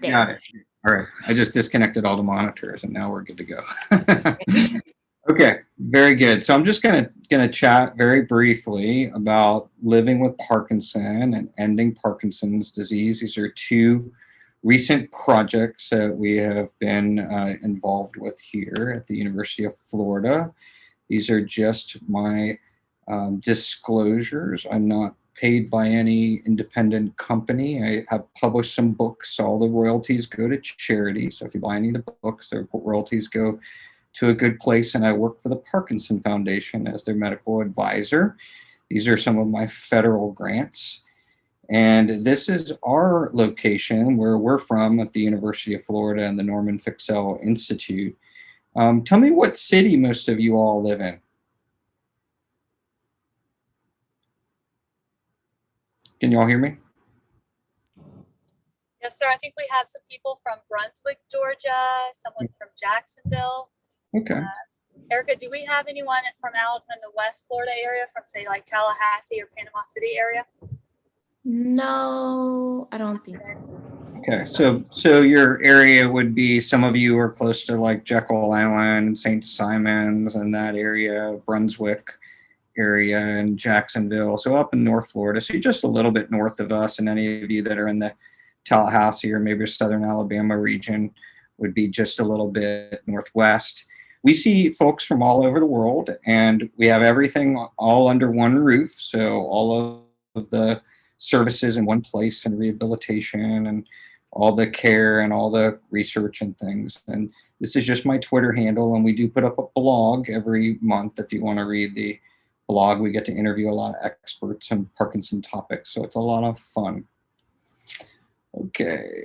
there. Got it. All right. I just disconnected all the monitors and now we're good to go. Okay, very good. So I'm just gonna chat very briefly about living with Parkinson and ending Parkinson's disease. These are two recent projects that we have been involved with here at the University of Florida. These are just my disclosures. I'm not paid by any independent company. I have published some books. All the royalties go to charity. So if you buy any of the books, the royalties go to a good place. And I work for the Parkinson Foundation as their medical advisor. These are some of my federal grants. And this is our location where we're from at the University of Florida and the Norman Fixel Institute. Tell me what city most of you all live in. Can you all hear me? Yes, sir. I think we have some people from Brunswick, Georgia, someone from Jacksonville. Okay. Erica, do we have anyone from out in the West Florida area from, say, like Tallahassee or Panama City area? No, I don't think so. Okay, so your area would be, some of you are close to like Jekyll Island, St. Simons and that area, Brunswick area and Jacksonville, so up in North Florida. So you're just a little bit north of us, and any of you that are in the Tallahassee or maybe Southern Alabama region would be just a little bit northwest. We see folks from all over the world, and we have everything all under one roof. So all of the services in one place, and rehabilitation and all the care and all the research and things. And this is just my Twitter handle, and we do put up a blog every month. If you want to read the blog, we get to interview a lot of experts on Parkinson topics, so it's a lot of fun. Okay.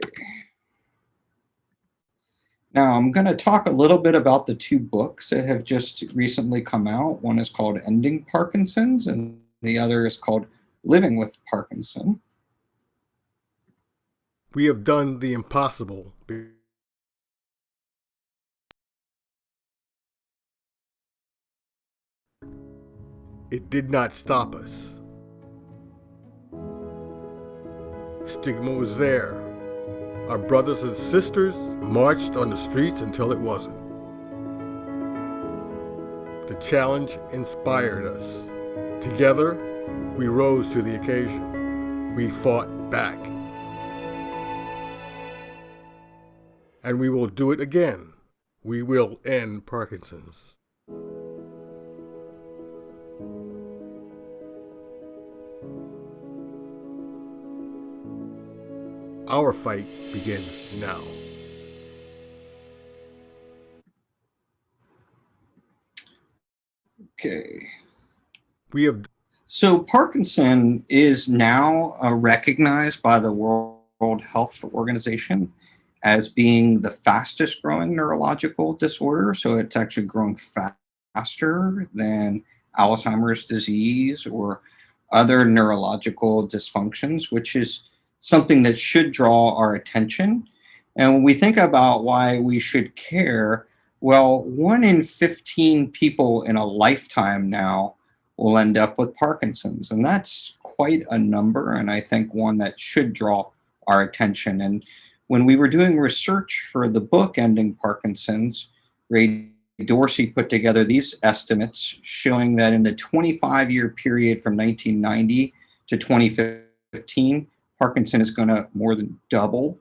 Now I'm going to talk a little bit about the two books that have just recently come out. One is called Ending Parkinson's, and the other is called Living with Parkinson. We have done the impossible. It did not stop us. Stigma was there. Our brothers and sisters marched on the streets until it wasn't. The challenge inspired us. Together, we rose to the occasion. We fought back. And we will do it again. We will end Parkinson's. Our fight begins now. Okay. So Parkinson is now recognized by the World Health Organization as being the fastest growing neurological disorder. So it's actually grown faster than Alzheimer's disease or other neurological dysfunctions, which is something that should draw our attention. And when we think about why we should care, well, 1 in 15 people in a lifetime now will end up with Parkinson's. And that's quite a number, and I think one that should draw our attention. And when we were doing research for the book Ending Parkinson's, Ray Dorsey put together these estimates showing that in the 25-year period from 1990 to 2015, Parkinson is going to more than double.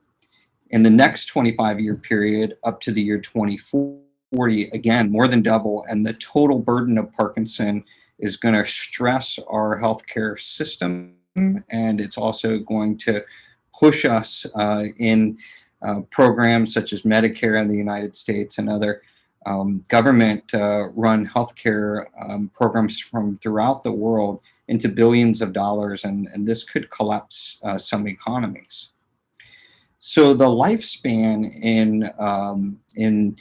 In the next 25-year period up to the year 2040, again, more than double. And the total burden of Parkinson is going to stress our healthcare system. And it's also going to push us in programs such as Medicare in the United States and other government-run healthcare programs from throughout the world into billions of dollars, and this could collapse some economies. So the lifespan in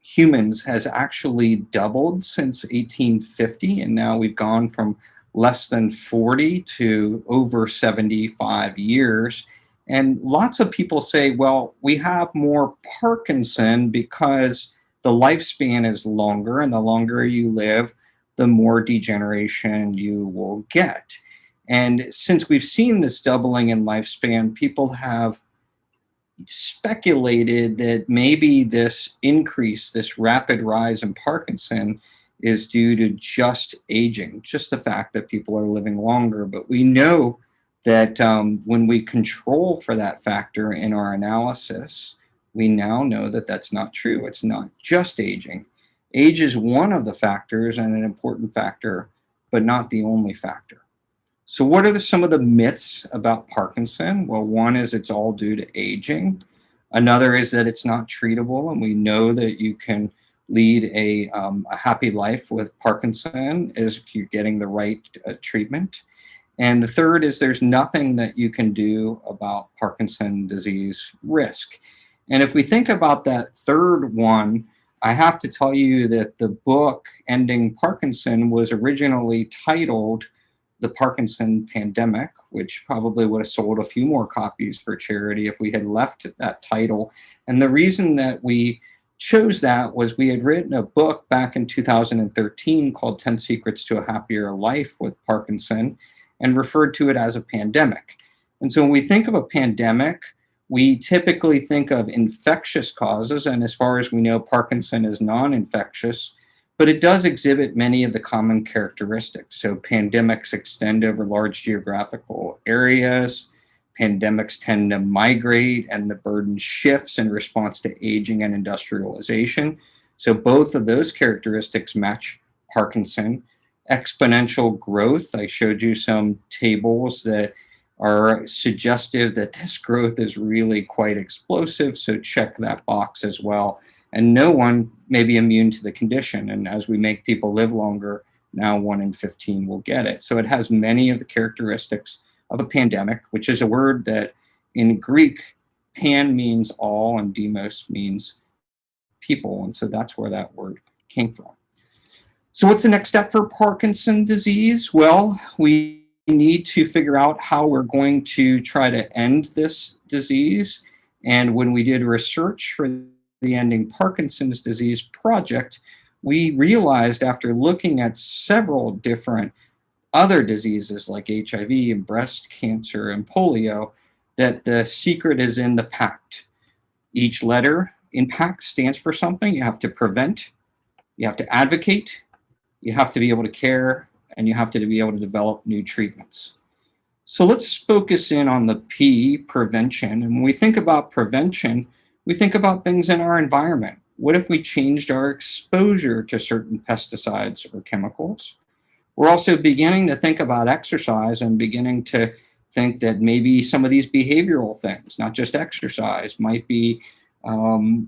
humans has actually doubled since 1850, and now we've gone from less than 40 to over 75 years. And lots of people say, well, we have more Parkinson because the lifespan is longer, and the longer you live, the more degeneration you will get. And since we've seen this doubling in lifespan, people have speculated that maybe this increase, this rapid rise in Parkinson, is due to just aging, just the fact that people are living longer. But we know that when we control for that factor in our analysis, we now know that that's not true. It's not just aging. Age is one of the factors and an important factor, but not the only factor. So what are some of the myths about Parkinson? Well, one is it's all due to aging. Another is that it's not treatable, and we know that you can lead a happy life with Parkinson if you're getting the right treatment. And the third is there's nothing that you can do about Parkinson disease risk. And if we think about that third one, I have to tell you that the book Ending Parkinson was originally titled The Parkinson Pandemic, which probably would have sold a few more copies for charity if we had left that title. And the reason that we chose that was we had written a book back in 2013 called 10 Secrets to a Happier Life with Parkinson, and referred to it as a pandemic. And so when we think of a pandemic, we typically think of infectious causes, and as far as we know, Parkinson is non-infectious, but it does exhibit many of the common characteristics. So pandemics extend over large geographical areas. Pandemics tend to migrate, and the burden shifts in response to aging and industrialization. So both of those characteristics match Parkinson. Exponential growth, I showed you some tables that are suggestive that this growth is really quite explosive, so check that box as well. And no one may be immune to the condition. And as we make people live longer, now 1 in 15 will get it. So it has many of the characteristics of a pandemic, which is a word that in Greek, pan means all and demos means people. And so that's where that word came from. So what's the next step for Parkinson's disease? Well, we need to figure out how we're going to try to end this disease. And when we did research for the Ending Parkinson's Disease project, we realized after looking at several different other diseases like HIV and breast cancer and polio, that the secret is in the PACT. Each letter in PACT stands for something. You have to prevent, you have to advocate, you have to be able to care, and you have to be able to develop new treatments. So let's focus in on the P, prevention. And when we think about prevention, we think about things in our environment. What if we changed our exposure to certain pesticides or chemicals? We're also beginning to think about exercise and beginning to think that maybe some of these behavioral things, not just exercise, might be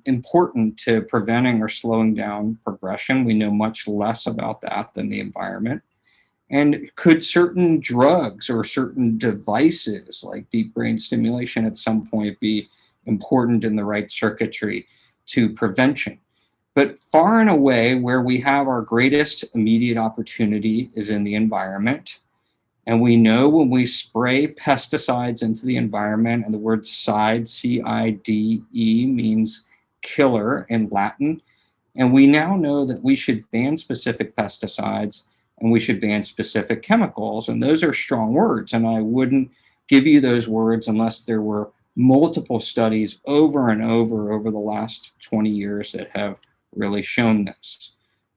important to preventing or slowing down progression. We know much less about that than the environment. And could certain drugs or certain devices like deep brain stimulation at some point be important in the right circuitry to prevention? But far and away, where we have our greatest immediate opportunity is in the environment. And we know when we spray pesticides into the environment, and the word cide, C-I-D-E, means killer in Latin. And we now know that we should ban specific pesticides and we should ban specific chemicals. And those are strong words. And I wouldn't give you those words unless there were multiple studies over and over the last 20 years that have really shown this.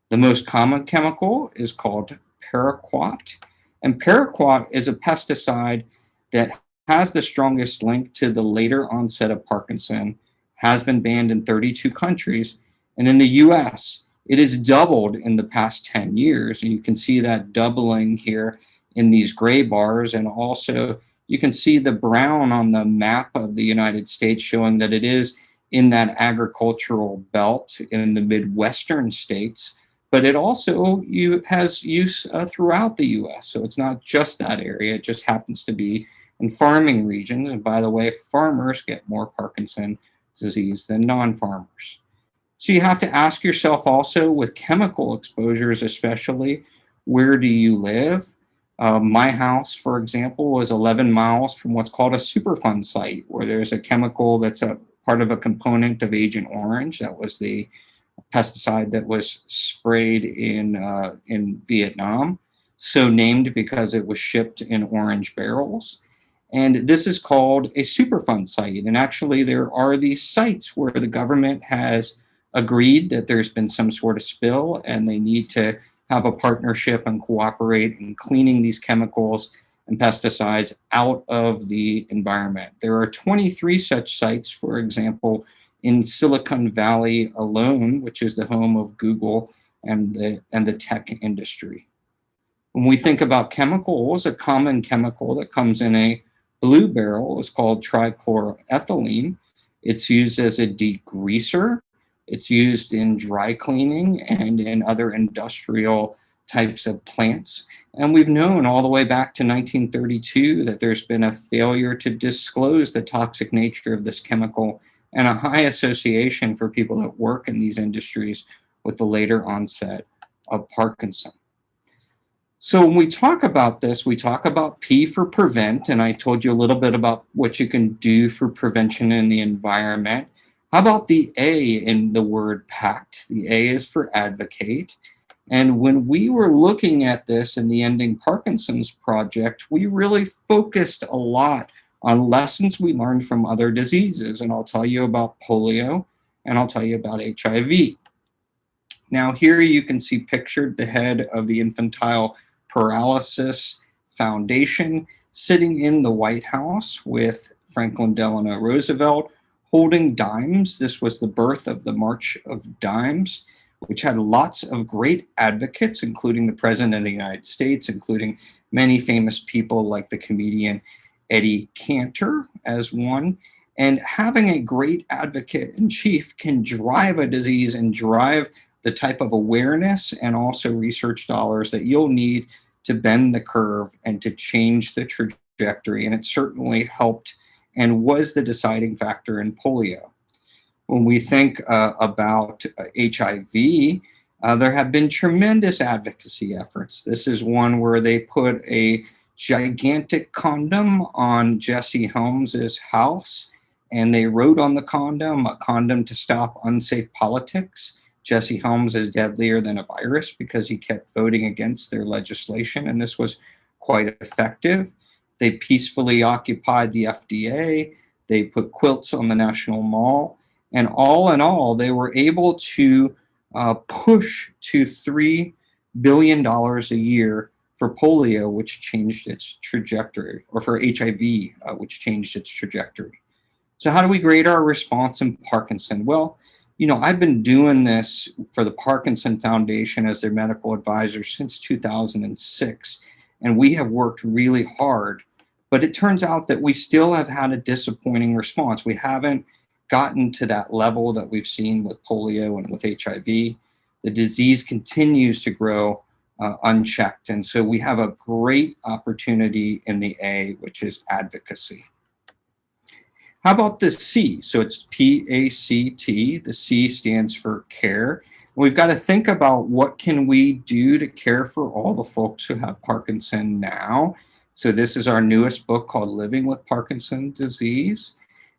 The most common chemical is called paraquat. And paraquat is a pesticide that has the strongest link to the later onset of Parkinson, has been banned in 32 countries. And in the US, it has doubled in the past 10 years. And you can see that doubling here in these gray bars. And also you can see the brown on the map of the United States showing that it is in that agricultural belt in the Midwestern states. But it also has use throughout the US. So it's not just that area. It just happens to be in farming regions. And by the way, farmers get more Parkinson's disease than non-farmers. So you have to ask yourself also with chemical exposures, especially, where do you live? My house, for example, was 11 miles from what's called a Superfund site, where there's a chemical that's a part of a component of Agent Orange. That was the pesticide that was sprayed in Vietnam, so named because it was shipped in orange barrels. And this is called a Superfund site. And actually, there are these sites where the government has agreed that there's been some sort of spill and they need to have a partnership and cooperate in cleaning these chemicals and pesticides out of the environment. There are 23 such sites, for example, in Silicon Valley alone, which is the home of Google and the tech industry. When we think about chemicals, a common chemical that comes in a blue barrel is called trichloroethylene. It's used as a degreaser. It's used in dry cleaning and in other industrial types of plants. And we've known all the way back to 1932 that there's been a failure to disclose the toxic nature of this chemical and a high association for people that work in these industries with the later onset of Parkinson. So when we talk about this, we talk about P for prevent, and I told you a little bit about what you can do for prevention in the environment. How about the A in the word PACT? The A is for advocate. And when we were looking at this in the Ending Parkinson's project, we really focused a lot on lessons we learned from other diseases. And I'll tell you about polio, and I'll tell you about HIV. Now here you can see pictured the head of the Infantile Paralysis Foundation sitting in the White House with Franklin Delano Roosevelt holding dimes. This was the birth of the March of Dimes, which had lots of great advocates, including the President of the United States, including many famous people like the comedian Eddie Cantor as one. And having a great advocate in chief can drive a disease and drive the type of awareness and also research dollars that you'll need to bend the curve and to change the trajectory. And it certainly helped and was the deciding factor in polio. When we think about HIV, there have been tremendous advocacy efforts. This is one where they put a gigantic condom on Jesse Helms's house, and they wrote on the condom, a condom to stop unsafe politics. Jesse Helms is deadlier than a virus because he kept voting against their legislation, and this was quite effective. They peacefully occupied the FDA. They put quilts on the National Mall. And all in all, they were able to push to $3 billion a year for polio, which changed its trajectory, or for HIV, which changed its trajectory. So how do we grade our response in Parkinson? Well, you know, I've been doing this for the Parkinson Foundation as their medical advisor since 2006, and we have worked really hard. But it turns out that we still have had a disappointing response. We haven't gotten to that level that we've seen with polio and with HIV. The disease continues to grow unchecked. And so we have a great opportunity in the A, which is advocacy. How about the C? So it's PACT. The C stands for care. We've got to think about what can we do to care for all the folks who have Parkinson now. So this is our newest book called Living with Parkinson's Disease.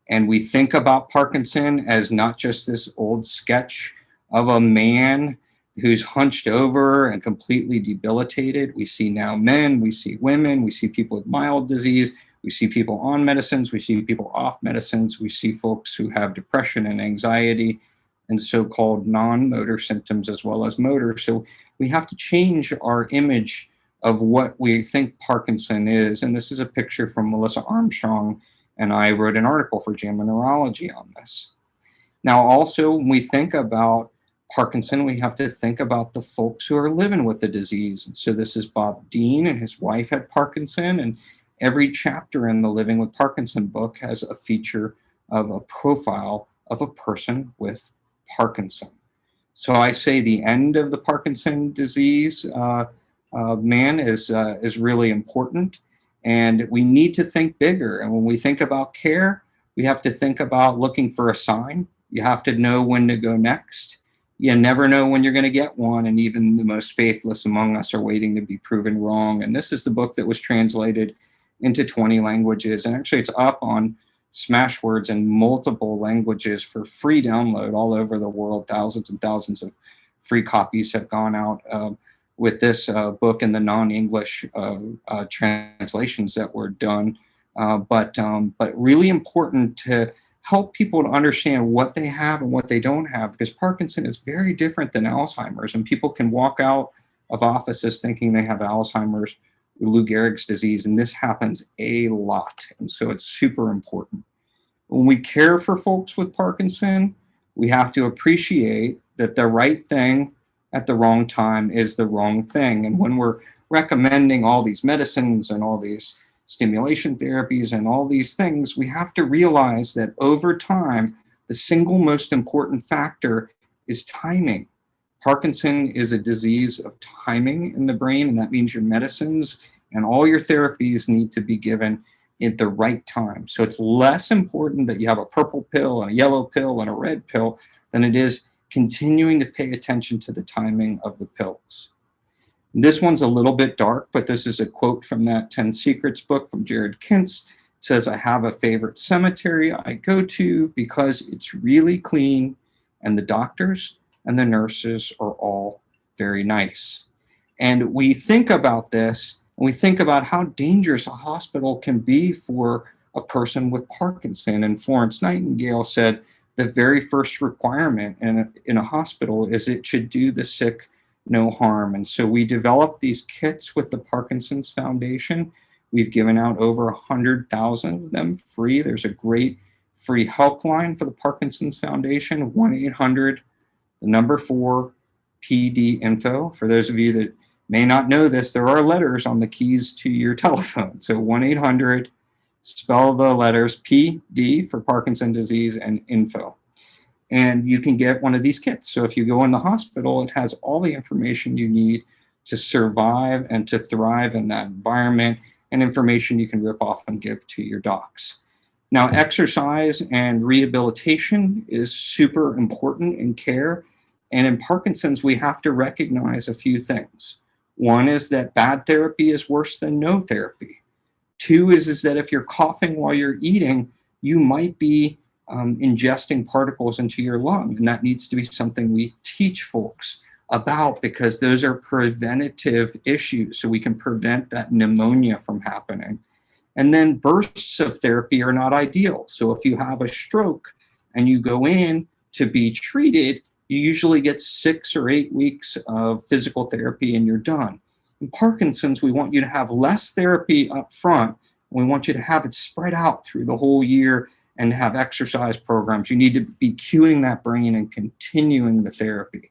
And we think about Parkinson as not just this old sketch of a man who's hunched over and completely debilitated. We see now men, we see women, we see people with mild disease, we see people on medicines, we see people off medicines, we see folks who have depression and anxiety and so-called non-motor symptoms as well as motor. So we have to change our image of what we think Parkinson is. And this is a picture from Melissa Armstrong, and I wrote an article for JAMA Neurology on this. Now, also, when we think about Parkinson, we have to think about the folks who are living with the disease. And so this is Bob Dean, and his wife had Parkinson, and every chapter in the Living with Parkinson book has a feature of a profile of a person with Parkinson. So I say the end of the Parkinson disease man is really important. And we need to think bigger. And when we think about care, we have to think about looking for a sign. You have to know when to go next. You never know when you're going to get one. And even the most faithless among us are waiting to be proven wrong. And this is the book that was translated into 20 languages. And actually, it's up on Smashwords in multiple languages for free download all over the world. Thousands and thousands of free copies have gone out with this book and the non-English translations that were done but really important to help people to understand what they have and what they don't have, because Parkinson is very different than Alzheimer's, and people can walk out of offices thinking they have Alzheimer's or Lou Gehrig's disease, and this happens a lot, and so it's super important. When we care for folks with Parkinson, we have to appreciate that the right thing at the wrong time is the wrong thing. And when we're recommending all these medicines and all these stimulation therapies and all these things, we have to realize that over time, the single most important factor is timing. Parkinson is a disease of timing in the brain, and that means your medicines and all your therapies need to be given at the right time. So it's less important that you have a purple pill and a yellow pill and a red pill than it is continuing to pay attention to the timing of the pills. This one's a little bit dark, but this is a quote from that 10 Secrets book from Jared Kintz. It says, "I have a favorite cemetery I go to because it's really clean and the doctors and the nurses are all very nice." And we think about this, and we think about how dangerous a hospital can be for a person with Parkinson. And Florence Nightingale said the very first requirement in a hospital is it should do the sick no harm. And so we developed these kits with the Parkinson'S Foundation. We've given out over 100,000 of them free. There's a great free helpline for the Parkinson'S Foundation, 1-800, the number 4, PD info. For those of you that may not know this, there are letters on the keys to your telephone. So 1-800, spell the letters PD for Parkinson's disease and info. And you can get one of these kits. So if you go in the hospital, it has all the information you need to survive and to thrive in that environment, and information you can rip off and give to your docs. Now, exercise and rehabilitation is super important in care. And in Parkinson's, we have to recognize a few things. One is that bad therapy is worse than no therapy. Two is that if you're coughing while you're eating, you might be ingesting particles into your lung. And that needs to be something we teach folks about, because those are preventative issues. So we can prevent that pneumonia from happening. And then bursts of therapy are not ideal. So if you have a stroke and you go in to be treated, you usually get 6 or 8 weeks of physical therapy and you're done. In Parkinson's, we want you to have less therapy up front. We want you to have it spread out through the whole year and have exercise programs. You need to be cueing that brain and continuing the therapy.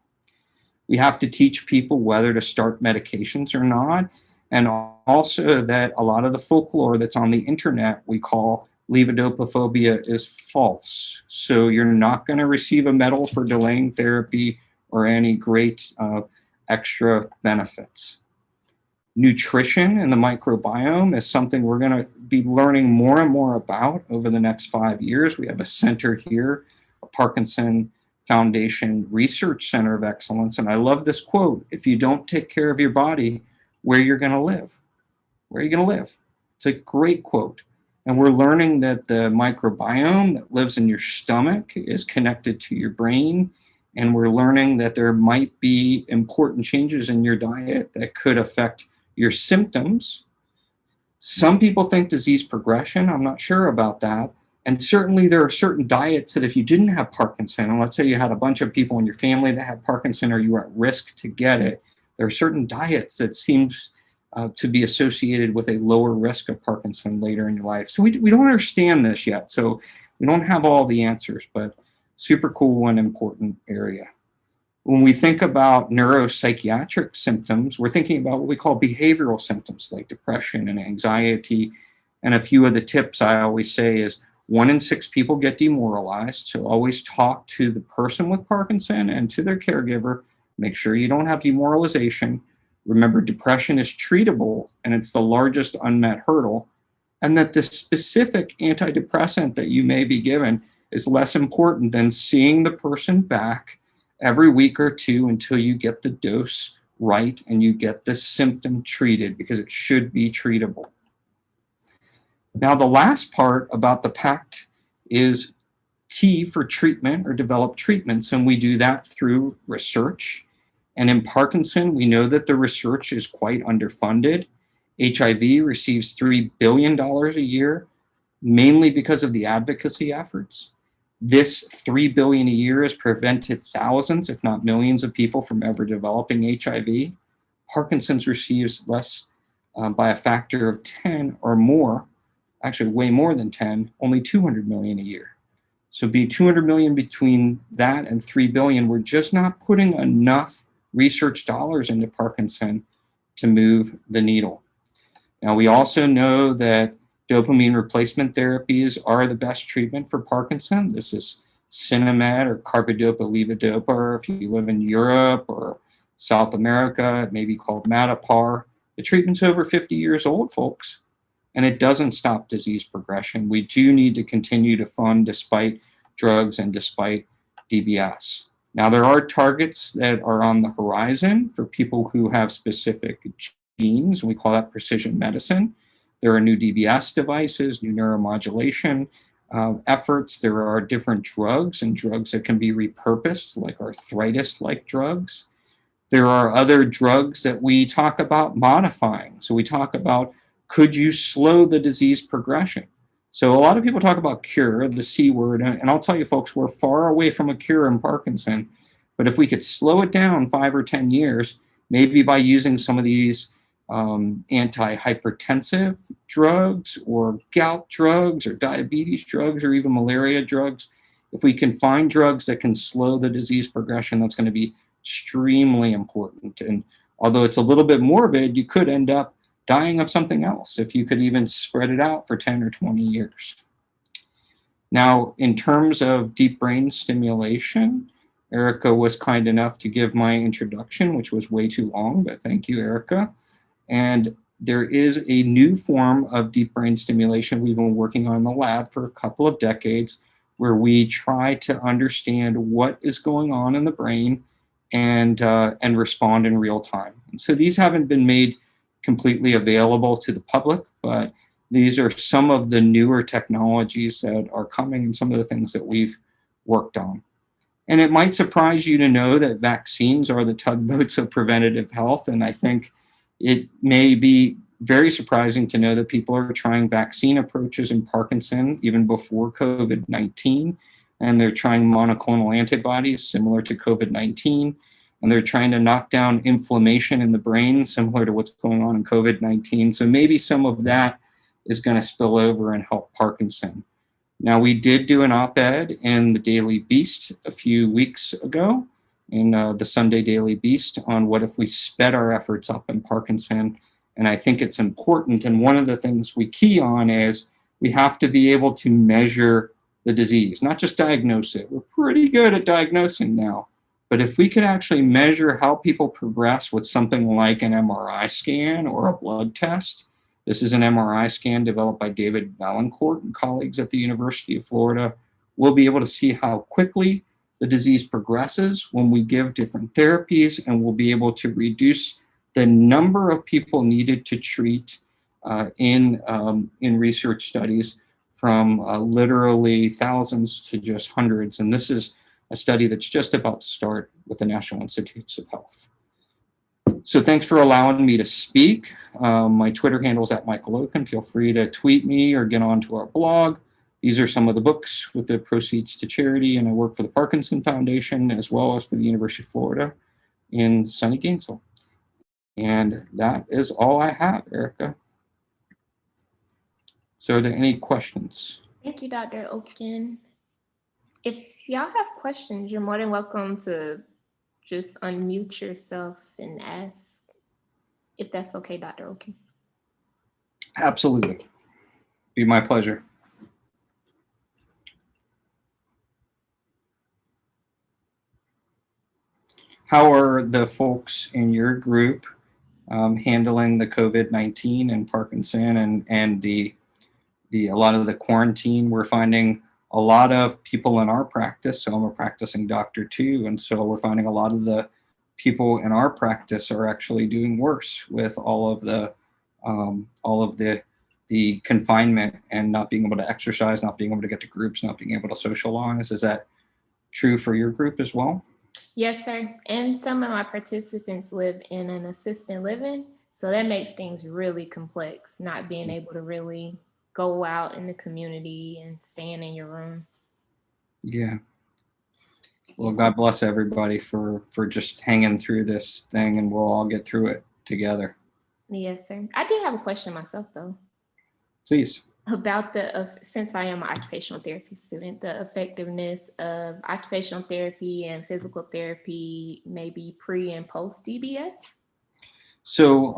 We have to teach people whether to start medications or not. And also that a lot of the folklore that's on the internet we call levodopaphobia is false. So you're not going to receive a medal for delaying therapy or any great extra benefits. Nutrition and the microbiome is something we're going to be learning more and more about over the next 5 years. We have a center here, a Parkinson Foundation Research Center of Excellence. And I love this quote: "If you don't take care of your body, where you're going to live? Where are you going to live?" It's a great quote. And we're learning that the microbiome that lives in your stomach is connected to your brain. And we're learning that there might be important changes in your diet that could affect your symptoms. Some people think disease progression. I'm not sure about that. And certainly there are certain diets that if you didn't have Parkinson, and let's say you had a bunch of people in your family that had Parkinson or you were at risk to get it, there are certain diets that seems to be associated with a lower risk of Parkinson later in your life. So we don't understand this yet. So we don't have all the answers, but super cool and important area. When we think about neuropsychiatric symptoms, we're thinking about what we call behavioral symptoms like depression and anxiety. And a few of the tips I always say is 1 in 6 people get demoralized. So always talk to the person with Parkinson and to their caregiver. Make sure you don't have demoralization. Remember, depression is treatable and it's the largest unmet hurdle. And that the specific antidepressant that you may be given is less important than seeing the person back every week or 2 until you get the dose right and you get the symptom treated, because it should be treatable. Now, the last part about the PACT is T for treatment or develop treatments, and we do that through research. And in Parkinson, we know that the research is quite underfunded. HIV receives $3 billion a year. mainly because of the advocacy efforts. This $3 billion a year has prevented thousands, if not millions, of people from ever developing HIV. Parkinson's receives less by a factor of 10 or more, actually way more than 10, only 200 million a year. So be 200 million between that and 3 billion. We're just not putting enough research dollars into Parkinson to move the needle. Now, we also know that dopamine replacement therapies are the best treatment for Parkinson. This is Sinemet or carbidopa levodopa, or if you live in Europe or South America, it may be called Matapar. The treatment's over 50 years old, folks, and it doesn't stop disease progression. We do need to continue to fund despite drugs and despite DBS. Now, there are targets that are on the horizon for people who have specific genes. We call that precision medicine. There are new DBS devices, new neuromodulation efforts. There are different drugs and drugs that can be repurposed, like arthritis-like drugs. There are other drugs that we talk about modifying. So we talk about, could you slow the disease progression? So a lot of people talk about cure, the C word, and I'll tell you folks, we're far away from a cure in Parkinson, but if we could slow it down 5 or 10 years, maybe by using some of these antihypertensive drugs or gout drugs or diabetes drugs or even malaria drugs, if we can find drugs that can slow the disease progression, that's going to be extremely important. And although it's a little bit morbid, you could end up dying of something else if you could even spread it out for 10 or 20 years. Now, in terms of deep brain stimulation, Erica was kind enough to give my introduction, which was way too long, but thank you, Erica. And there is a new form of deep brain stimulation we've been working on in the lab for a couple of decades, where we try to understand what is going on in the brain and respond in real time. And so these haven't been made completely available to the public, but these are some of the newer technologies that are coming and some of the things that we've worked on. And it might surprise you to know that vaccines are the tugboats of preventative health. And I think it may be very surprising to know that people are trying vaccine approaches in Parkinson even before COVID-19. And they're trying monoclonal antibodies similar to COVID-19. And they're trying to knock down inflammation in the brain, similar to what's going on in COVID-19. So maybe some of that is going to spill over and help Parkinson. Now, we did do an op-ed in the Daily Beast a few weeks ago, in the Sunday Daily Beast, on what if we sped our efforts up in Parkinson. And I think it's important. And one of the things we key on is we have to be able to measure the disease, not just diagnose it. We're pretty good at diagnosing now. But if we could actually measure how people progress with something like an MRI scan or a blood test, this is an MRI scan developed by David Valancourt and colleagues at the University of Florida, we'll be able to see how quickly the disease progresses when we give different therapies, and we'll be able to reduce the number of people needed to treat in research studies from literally thousands to just hundreds. And this is a study that's just about to start with the National Institutes of Health. So thanks for allowing me to speak. My Twitter handle is @MichaelOkun. Feel free to tweet me or get onto our blog. These are some of the books with the proceeds to charity, and I work for the Parkinson Foundation as well as for the University of Florida in sunny Gainesville. And that is all I have, Erica. So are there any questions? Thank you, Dr. Okun. If y'all have questions, you're more than welcome to just unmute yourself and ask, if that's okay, Dr. Okun. Absolutely. Be my pleasure. How are the folks in your group handling the COVID-19 and Parkinson and a lot of the quarantine? We're finding a lot of people in our practice, so I'm a practicing doctor too, and so we're finding a lot of the people in our practice are actually doing worse with all of the confinement and not being able to exercise, not being able to get to groups, not being able to socialize. Is that true for your group as well? Yes, sir. And some of my participants live in an assisted living, so that makes things really complex, not being able to really go out in the community and staying in your room. Yeah. Well, God bless everybody for just hanging through this thing, and we'll all get through it together. Yes, sir. I do have a question myself, though, Please. about since I am an occupational therapy student, the effectiveness of occupational therapy and physical therapy, maybe pre and post DBS. So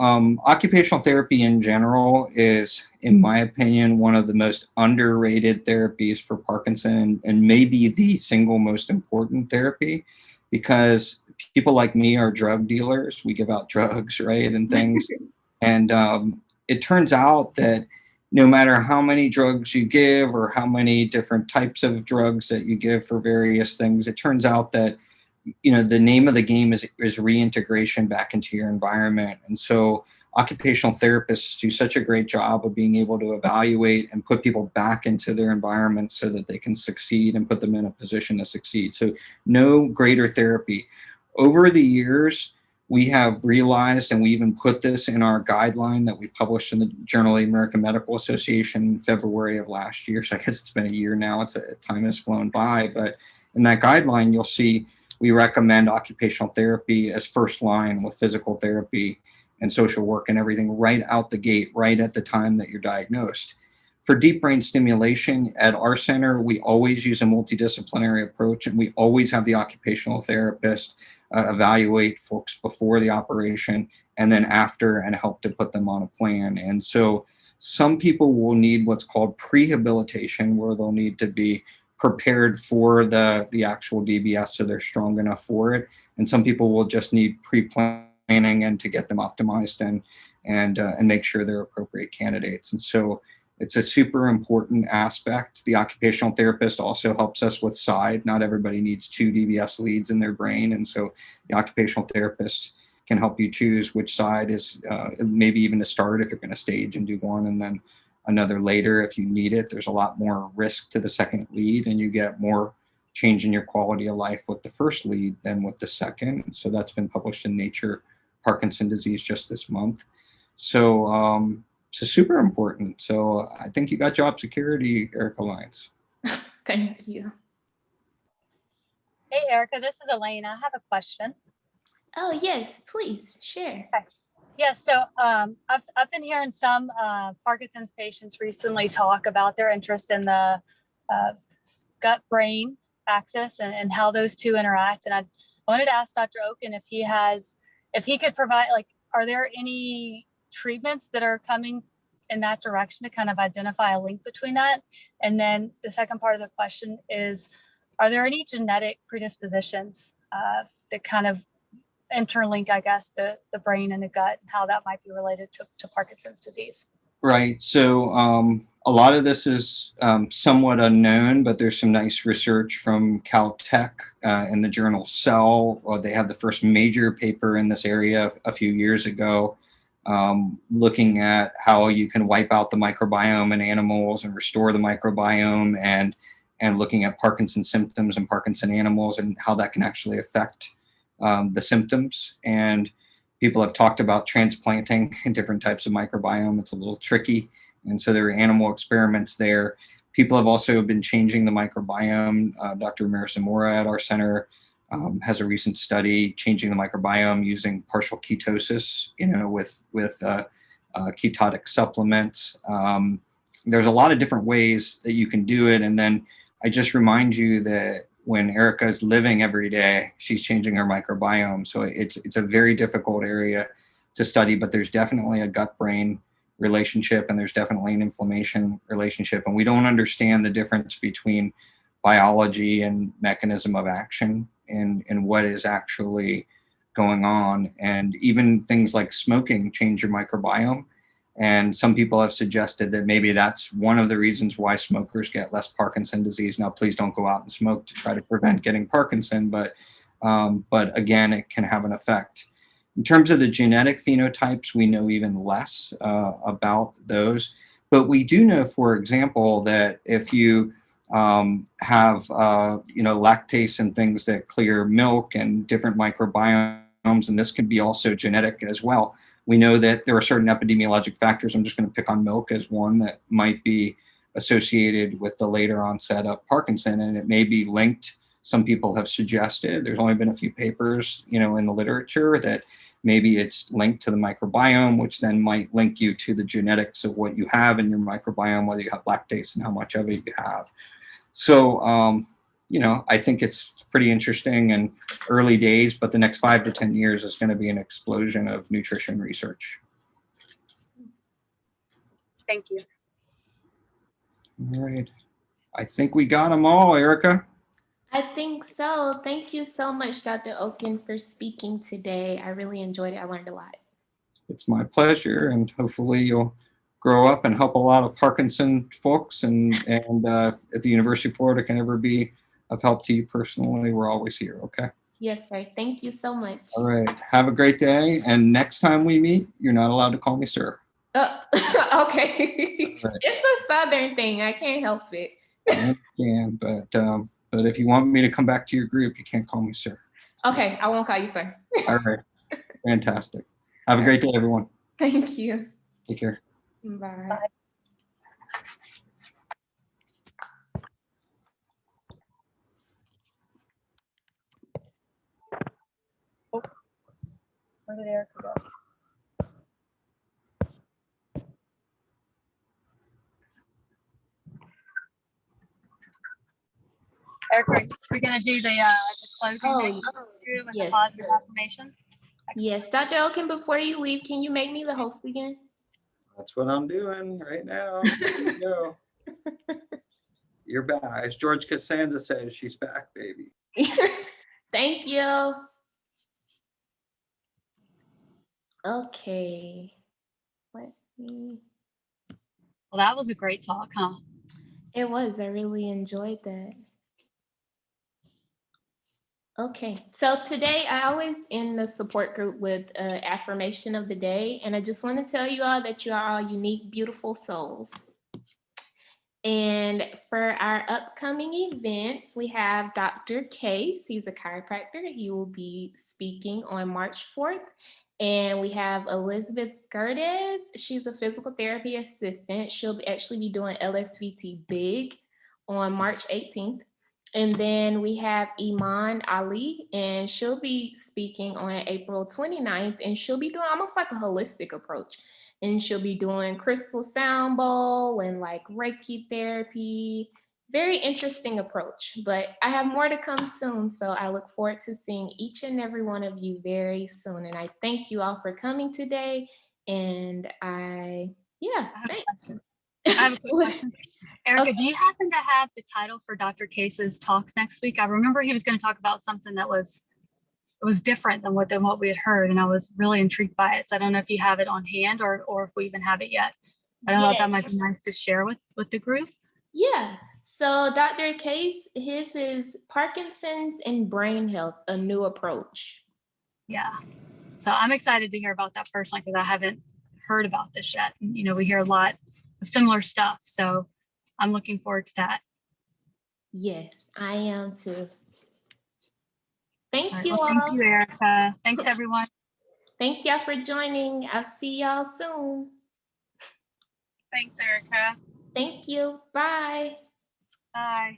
occupational therapy in general is, in my opinion, one of the most underrated therapies for Parkinson, and maybe the single most important therapy, because people like me are drug dealers. We give out drugs, right, and things. And it turns out that no matter how many drugs you give or how many different types of drugs that you give for various things, it turns out that the name of the game is reintegration back into your environment. And so occupational therapists do such a great job of being able to evaluate and put people back into their environment so that they can succeed and put them in a position to succeed. So no greater therapy. Over the years, we have realized, and we even put this in our guideline that we published in the Journal of the American Medical Association in February of last year. So I guess it's been a year now. Time has flown by. But in that guideline, you'll see we recommend occupational therapy as first line with physical therapy and social work and everything right out the gate, right at the time that you're diagnosed. For deep brain stimulation at our center, we always use a multidisciplinary approach, and we always have the occupational therapist evaluate folks before the operation and then after, and help to put them on a plan. And so some people will need what's called prehabilitation, where they'll need to be prepared for the actual DBS so they're strong enough for it. And some people will just need pre-planning and to get them optimized and make sure they're appropriate candidates. And so it's a super important aspect. The occupational therapist also helps us with side. Not everybody needs 2 DBS leads in their brain. And so the occupational therapist can help you choose which side is maybe even to start if you're going to stage and do one and then another later if you need it. There's a lot more risk to the second lead, and you get more change in your quality of life with the first lead than with the second. So that's been published in Nature Parkinson's Disease just this month. So super important. So I think you got job security, Erica Lyons. Thank you. Hey, Erica, this is Elaine. I have a question. Oh, yes, please share. Okay. Yeah, so I've been hearing some Parkinson's patients recently talk about their interest in the gut-brain axis and how those two interact. And I wanted to ask Dr. Okun if he could provide, are there any treatments that are coming in that direction to kind of identify a link between that? And then the second part of the question is, are there any genetic predispositions that kind of interlink, I guess, the brain and the gut, and how that might be related to Parkinson's disease? Right. So a lot of this is somewhat unknown, but there's some nice research from Caltech in the journal Cell. They have the first major paper in this area a few years ago, looking at how you can wipe out the microbiome in animals and restore the microbiome, and looking at Parkinson's symptoms in Parkinson animals and how that can actually affect the symptoms. And people have talked about transplanting different types of microbiome. It's a little tricky. And so there are animal experiments there. People have also been changing the microbiome. Dr. Ramirez Zamora at our center has a recent study changing the microbiome using partial ketosis, with ketotic supplements. There's a lot of different ways that you can do it. And then I just remind you that when Erica is living every day, she's changing her microbiome. So it's a very difficult area to study, but there's definitely a gut-brain relationship, and there's definitely an inflammation relationship. And we don't understand the difference between biology and mechanism of action and what is actually going on. And even things like smoking change your microbiome. And some people have suggested that maybe that's one of the reasons why smokers get less Parkinson's disease. Now, please don't go out and smoke to try to prevent getting Parkinson, but again, it can have an effect. In terms of the genetic phenotypes, we know even less about those. But we do know, for example, that if you have lactase and things that clear milk and different microbiomes, and this can be also genetic as well. We know that there are certain epidemiologic factors. I'm just going to pick on milk as one that might be associated with the later onset of Parkinson, and it may be linked. Some people have suggested, there's only been a few papers, in the literature, that maybe it's linked to the microbiome, which then might link you to the genetics of what you have in your microbiome, whether you have lactase and how much of it you have. So, I think it's pretty interesting and early days, but the next 5 to 10 years is going to be an explosion of nutrition research. Thank you. All right. I think we got them all, Erica. I think so. Thank you so much, Dr. Okun, for speaking today. I really enjoyed it. I learned a lot. It's my pleasure, and hopefully you'll grow up and help a lot of Parkinson folks, and at the University of Florida can ever be of help to you personally. We're always here, okay? Yes, sir. Thank you so much. All right. Have a great day, and next time we meet, you're not allowed to call me sir. Okay. Right. It's a Southern thing. I can't help it. I understand, but if you want me to come back to your group, you can't call me sir. Okay, I won't call you sir. All right. Fantastic. Have a great day, everyone. Thank you. Take care. Bye. Bye. Where did Erica go? Erica, we're going to do the closing with yes. the positive affirmation. Yes, Dr. Okun, before you leave, can you make me the host again? That's what I'm doing right now. Here you go. You're back. As George Costanza says, she's back, baby. Thank you. Okay. Let me. Well, that was a great talk, huh? It was. I really enjoyed that. Okay, so today I always end the support group with an affirmation of the day, and I just want to tell you all that you are all unique, beautiful souls. And for our upcoming events, we have Dr. Case. He's a chiropractor. He will be speaking on March 4th. And we have Elizabeth Gerdes. She's a physical therapy assistant. She'll actually be doing LSVT Big on March 18th. And then we have Iman Ali, and she'll be speaking on April 29th, and she'll be doing almost like a holistic approach. And she'll be doing crystal sound bowl and like Reiki therapy. Very interesting approach, but I have more to come soon. So I look forward to seeing each and every one of you very soon. And I thank you all for coming today. And I have a question. Erica, do you happen to have the title for Dr. Case's talk next week? I remember he was going to talk about something that was different than what we had heard, and I was really intrigued by it. So I don't know if you have it on hand or if we even have it yet. I thought that might be nice to share with the group. Yeah. So Dr. Case, his is Parkinson'S and Brain Health, a New Approach. Yeah. So I'm excited to hear about that personally because I haven't heard about this yet. We hear a lot of similar stuff. So I'm looking forward to that. Yes, I am too. Thank you all. Thank you, Erica. Thanks, everyone. Thank y'all for joining. I'll see y'all soon. Thanks, Erica. Thank you. Bye. Bye.